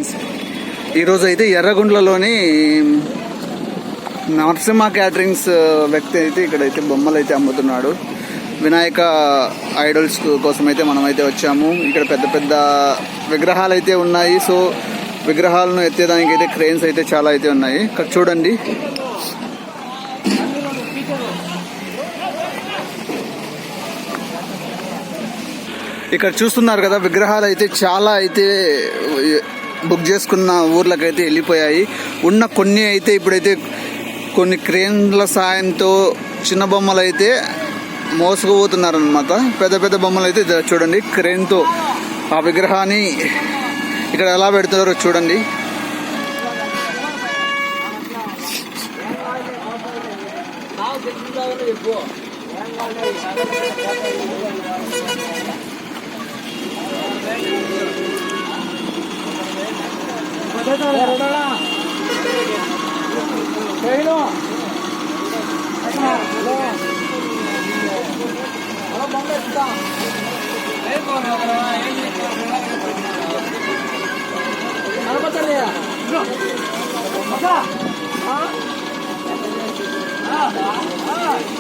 Friends, ఈరోజు అయితే ఎర్రగుంట్లలోని Narasimha caterings వ్యక్తి అయితే ఇక్కడైతే బొమ్మలు అయితే అమ్ముతున్నాడు. వినాయక ఐడల్స్ కోసం అయితే మనమైతే వచ్చాము. ఇక్కడ పెద్ద పెద్ద విగ్రహాలు అయితే ఉన్నాయి. సో విగ్రహాలను ఎత్తేదానికి అయితే క్రేన్స్ అయితే చాలా అయితే ఉన్నాయి. ఇక్కడ చూడండి, ఇక్కడ చూస్తున్నారు కదా, విగ్రహాలు అయితే చాలా అయితే బుక్ చేసుకున్న ఊర్లకైతే వెళ్ళిపోయాయి. ఉన్న కొన్ని అయితే ఇప్పుడైతే కొన్ని క్రేన్ల సాయంతో చిన్న బొమ్మలు అయితే మోసుకుపోతున్నారు అనమాట. పెద్ద పెద్ద బొమ్మలు అయితే చూడండి, క్రేన్తో ఆ విగ్రహాన్ని ఇక్కడ ఎలా పెడుతున్నారో చూడండి.